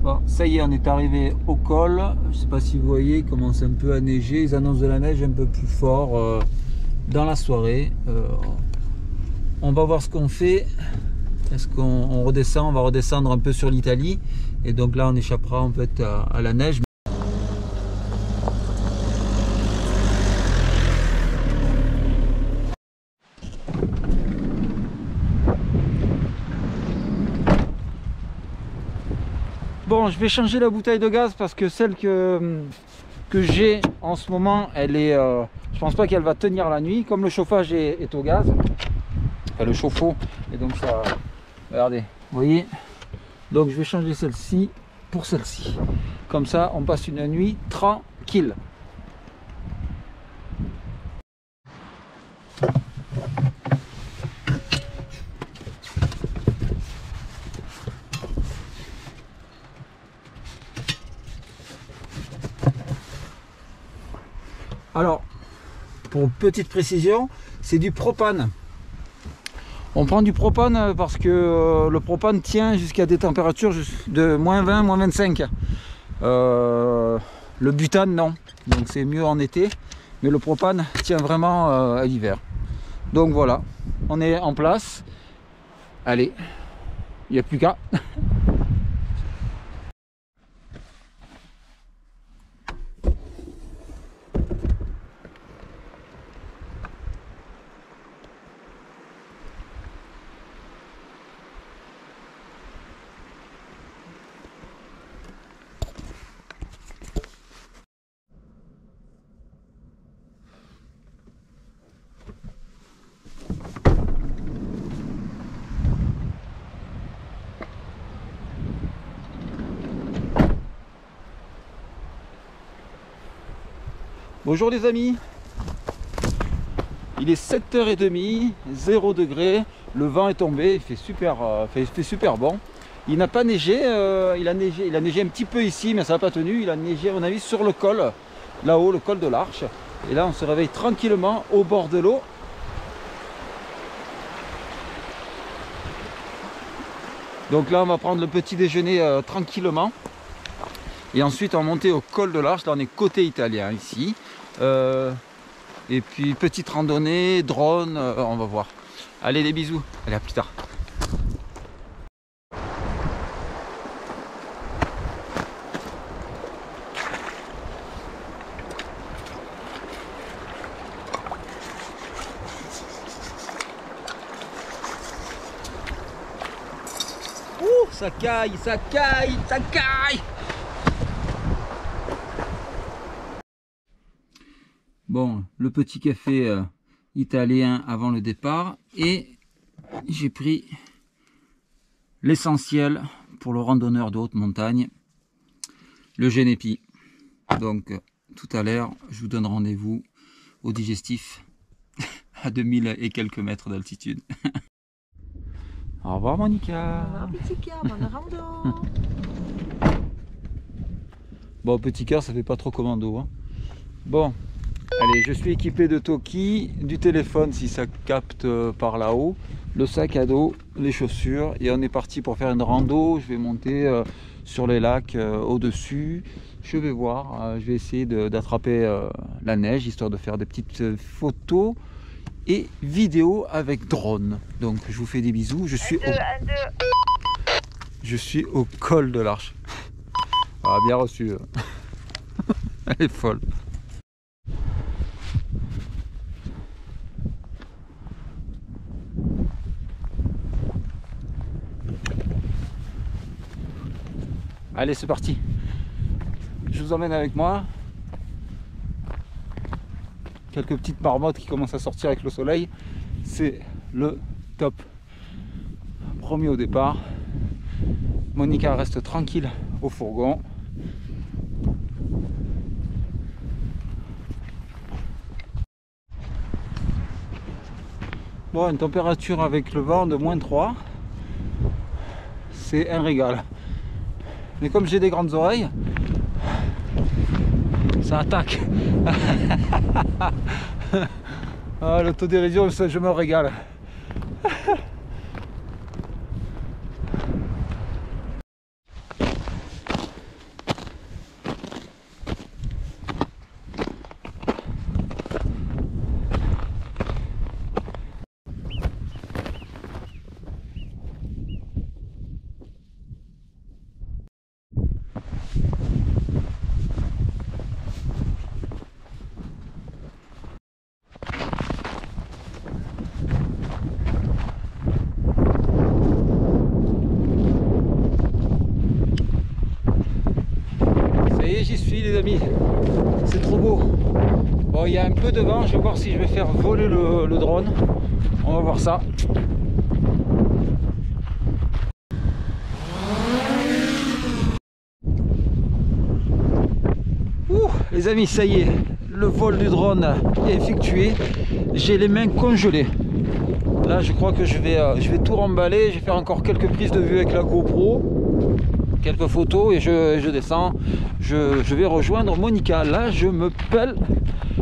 Bon, ça y est, on est arrivé au col. Je sais pas si vous voyez, il commence un peu à neiger. Ils annoncent de la neige un peu plus fort dans la soirée. On va voir ce qu'on fait. Est-ce qu'on redescend? On va redescendre un peu sur l'Italie. Et donc là, on échappera en fait à la neige. Bon, je vais changer la bouteille de gaz parce que celle que j'ai en ce moment, elle est, je pense pas qu'elle va tenir la nuit. Comme le chauffage est au gaz, enfin, le chauffe-eau, et donc ça, regardez, vous voyez. Donc je vais changer celle-ci pour celle-ci. Comme ça, on passe une nuit tranquille. Alors, pour petite précision, c'est du propane. On prend du propane parce que le propane tient jusqu'à des températures de moins 20, moins 25. Le butane, non. Donc c'est mieux en été. Mais le propane tient vraiment à l'hiver. Donc voilà, on est en place. Allez, il n'y a plus qu'à. Bonjour les amis, il est 7h30, 0 degré, le vent est tombé, il fait super bon. Il n'a pas neigé, il a neigé un petit peu ici, mais ça n'a pas tenu. Il a neigé à mon avis sur le col, là-haut, le col de l'Arche. Et là on se réveille tranquillement au bord de l'eau. Donc là on va prendre le petit déjeuner tranquillement. Et ensuite on va monter au col de l'Arche, là on est côté italien ici. Et puis petite randonnée, drone, on va voir. Allez, des bisous, allez, à plus tard. Ouh, ça caille, ça caille, ça caille. Bon, le petit café italien avant le départ, et j'ai pris l'essentiel pour le randonneur de haute montagne, le Genepi. Donc tout à l'heure, je vous donne rendez-vous au digestif à 2000 et quelques mètres d'altitude. Au revoir Monica. Au revoir petit cœur, bonne rando. Bon, petit cœur, ça fait pas trop commando, hein. Bon. Allez, je suis équipé de Toki, du téléphone si ça capte par là-haut, le sac à dos, les chaussures, et on est parti pour faire une rando. Je vais monter sur les lacs au-dessus. Je vais voir, je vais essayer d'attraper la neige, histoire de faire des petites photos et vidéos avec drone. Donc je vous fais des bisous. Je suis au col de l'Arche. Ah, bien reçu. Elle est folle. Allez, c'est parti. Je vous emmène avec moi. Quelques petites marmottes qui commencent à sortir avec le soleil. C'est le top. Promis au départ. Monica reste tranquille au fourgon. Bon, une température avec le vent de -3. C'est un régal. Mais comme j'ai des grandes oreilles, ça attaque. Ah, l'autodérision, je me régale. les amis, c'est trop beau. Bon, il y a un peu de vent, je vais voir si je vais faire voler le drone. On va voir ça. Ouh, les amis, ça y est, le vol du drone est effectué. J'ai les mains congelées. Là, je crois que je vais tout remballer. Je vais faire encore quelques prises de vue avec la GoPro, quelques photos et je descends. Je vais rejoindre Monica. Là, je me pèle.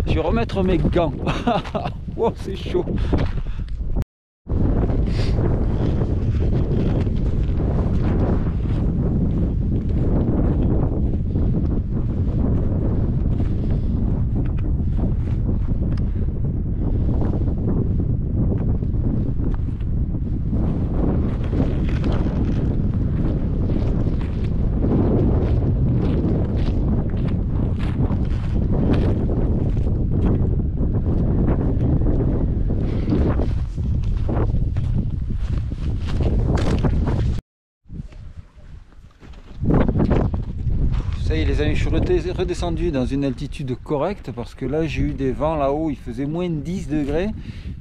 Je vais remettre mes gants. Wow, c'est chaud. Ça y est les amis, je suis redescendu dans une altitude correcte parce que là j'ai eu des vents là-haut, il faisait moins de 10 degrés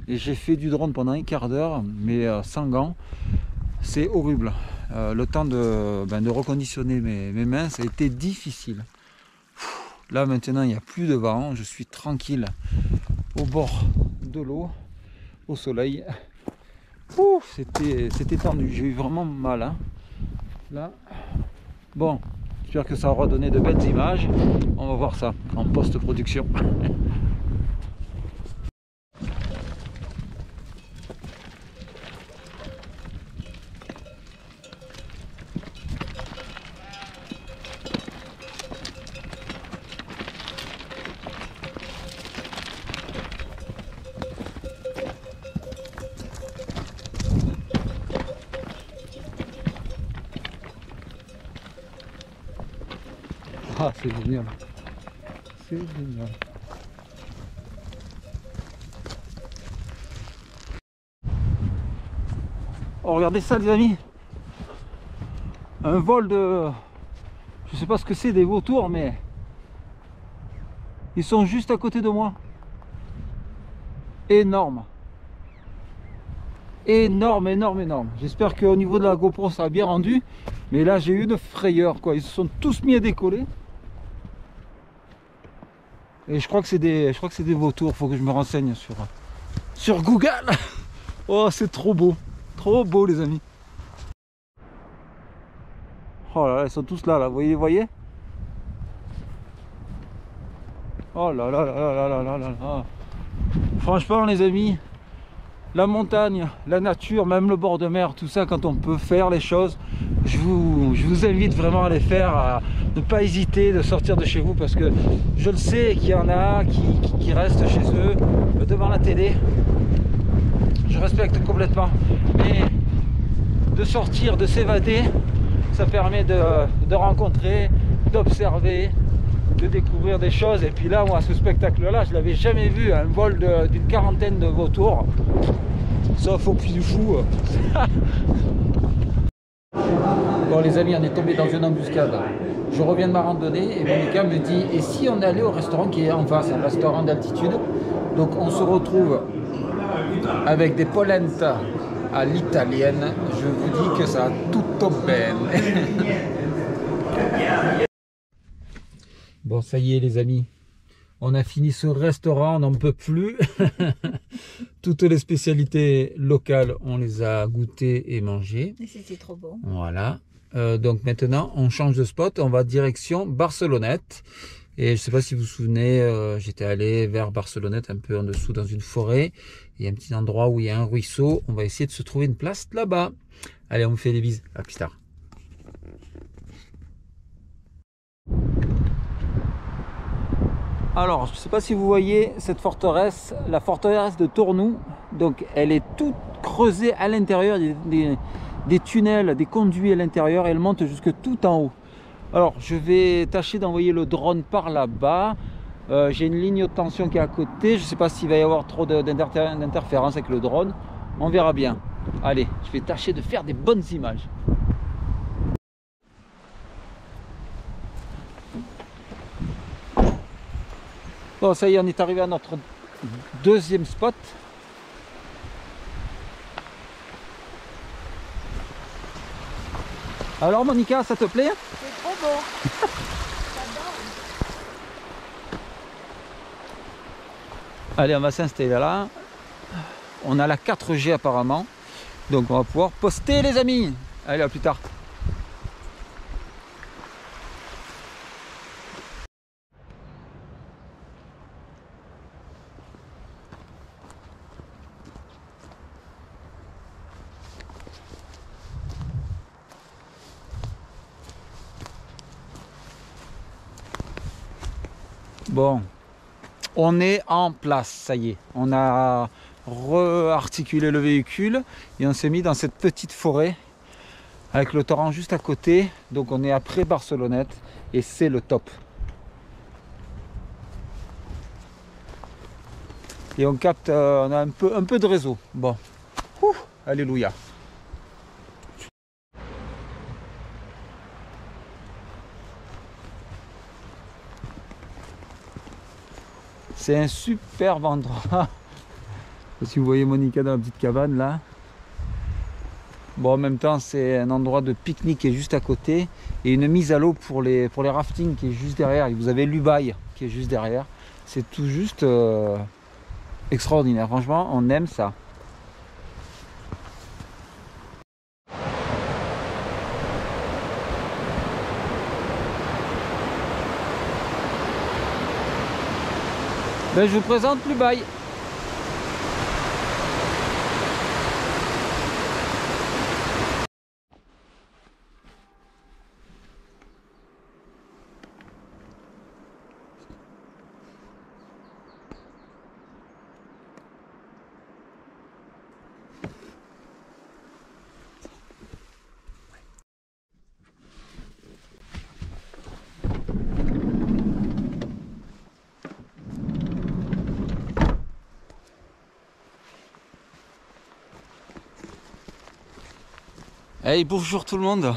et j'ai fait du drone pendant un quart d'heure mais sans gants. C'est horrible. Le temps de reconditionner mes mains, ça a été difficile. Là maintenant il n'y a plus de vent, je suis tranquille au bord de l'eau, au soleil. C'était tendu, j'ai eu vraiment mal hein. Là, bon. J'espère que ça aura donné de belles images. On va voir ça en post-production. Ah, c'est génial. C'est génial. Oh, regardez ça les amis. Un vol de... Je sais pas ce que c'est, des vautours, mais... Ils sont juste à côté de moi. Énorme. Énorme, énorme, énorme. J'espère qu'au niveau de la GoPro ça a bien rendu. Mais là j'ai eu une frayeur quoi. Ils se sont tous mis à décoller. Et je crois que c'est des vautours. Faut que je me renseigne sur Google. Oh c'est trop beau. Trop beau les amis. Oh là là, ils sont tous là, vous voyez. Oh là là là là là là là là. Franchement les amis, la montagne, la nature, même le bord de mer, tout ça, quand on peut faire les choses, je vous invite vraiment à les faire, à ne pas hésiter de sortir de chez vous, parce que je le sais qu'il y en a qui restent chez eux, devant la télé. Je respecte complètement, mais de sortir, de s'évader, ça permet de rencontrer, d'observer, de découvrir des choses. Et puis là, moi, ce spectacle-là, je l'avais jamais vu, un vol d'une quarantaine de vautours, sauf au Puy du Fou. Bon les amis, on est tombé dans une embuscade. Je reviens de ma randonnée et Monica me dit, et si on allait au restaurant qui est en face, un restaurant d'altitude. Donc on se retrouve avec des polenta à l'italienne. Je vous dis que ça a tutto bene. Bon ça y est les amis, on a fini ce restaurant, on n'en peut plus. Toutes les spécialités locales, on les a goûtées et mangées. Et c'était trop bon. Voilà. Donc maintenant, on change de spot, on va direction Barcelonnette. Et je ne sais pas si vous vous souvenez, j'étais allé vers Barcelonnette, un peu en dessous dans une forêt. Il y a un petit endroit où il y a un ruisseau. On va essayer de se trouver une place là-bas. Allez, on vous fait des bises. À plus tard. Alors, je ne sais pas si vous voyez cette forteresse, la forteresse de Tournou. Donc, elle est toute creusée à l'intérieur, des tunnels, des conduits à l'intérieur, et elle monte jusque tout en haut. Alors, je vais tâcher d'envoyer le drone par là-bas. J'ai une ligne haute tension qui est à côté. Je ne sais pas s'il va y avoir trop d'interférences avec le drone. On verra bien. Allez, je vais tâcher de faire des bonnes images. Bon, ça y est, on est arrivé à notre deuxième spot. Alors Monica, ça te plaît? C'est trop beau. J'adore. Allez, on va s'installer là. On a la 4G apparemment. Donc on va pouvoir poster les amis. Allez, à plus tard. Bon, on est en place, ça y est. On a re-articulé le véhicule et on s'est mis dans cette petite forêt avec le torrent juste à côté. Donc on est après Barcelonnette et c'est le top. Et on capte, on a un peu de réseau. Bon, ouh, alléluia. C'est un superbe endroit. Si vous voyez Monica dans la petite cabane là. Bon, en même temps, c'est un endroit de pique-nique qui est juste à côté. Et une mise à l'eau pour les raftings qui est juste derrière. Et vous avez l'Ubaye qui est juste derrière. C'est tout juste extraordinaire. Franchement, on aime ça. Ben, je vous présente l'Ubaye. Hey, bonjour tout le monde.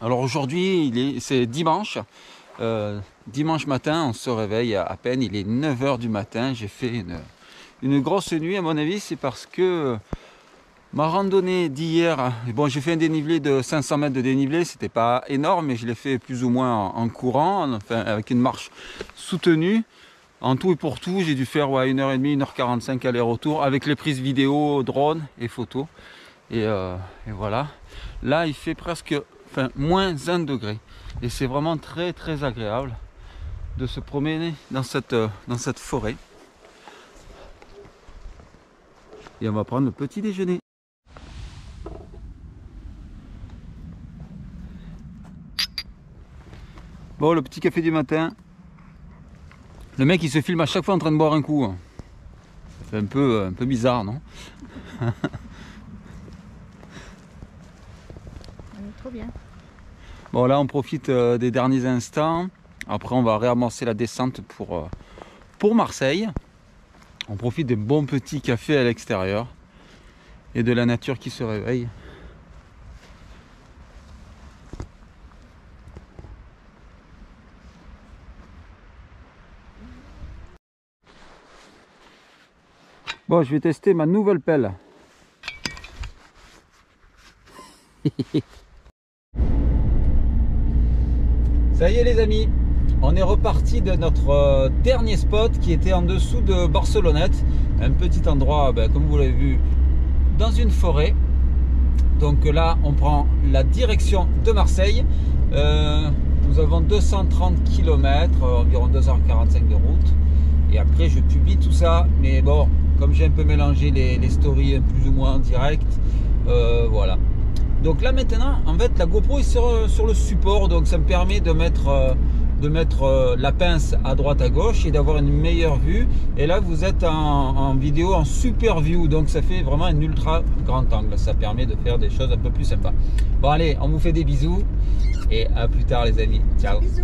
Alors aujourd'hui c'est dimanche. Dimanche matin on se réveille à peine, il est 9 h du matin. J'ai fait une grosse nuit, à mon avis c'est parce que ma randonnée d'hier, bon j'ai fait un dénivelé de 500 mètres de dénivelé, c'était pas énorme mais je l'ai fait plus ou moins en courant, enfin avec une marche soutenue. En tout et pour tout j'ai dû faire 1h30, 1h45 aller-retour avec les prises vidéo, drone et photos. Et voilà, là il fait presque moins 1 degré et c'est vraiment très très agréable de se promener dans cette forêt. Et on va prendre le petit déjeuner. Bon, le petit café du matin. Le mec il se filme à chaque fois en train de boire un coup. C'est un peu bizarre, non? Trop bien. Bon, là on profite des derniers instants. Après on va réamorcer la descente pour Marseille. On profite des bons petits cafés à l'extérieur et de la nature qui se réveille. Bon, je vais tester ma nouvelle pelle. Ça y est les amis, on est reparti de notre dernier spot qui était en dessous de Barcelonnette. Un petit endroit, comme vous l'avez vu, dans une forêt. Donc là, on prend la direction de Marseille. Nous avons 230 km, environ 2h45 de route. Et après, je publie tout ça. Mais bon, comme j'ai un peu mélangé les stories plus ou moins en direct, voilà. Donc là maintenant, en fait, la GoPro est sur le support, donc ça me permet de mettre la pince à droite à gauche et d'avoir une meilleure vue. Et là, vous êtes en vidéo en super view, donc ça fait vraiment un ultra grand angle. Ça permet de faire des choses un peu plus sympas. Bon allez, on vous fait des bisous et à plus tard les amis. Ciao. Bisous.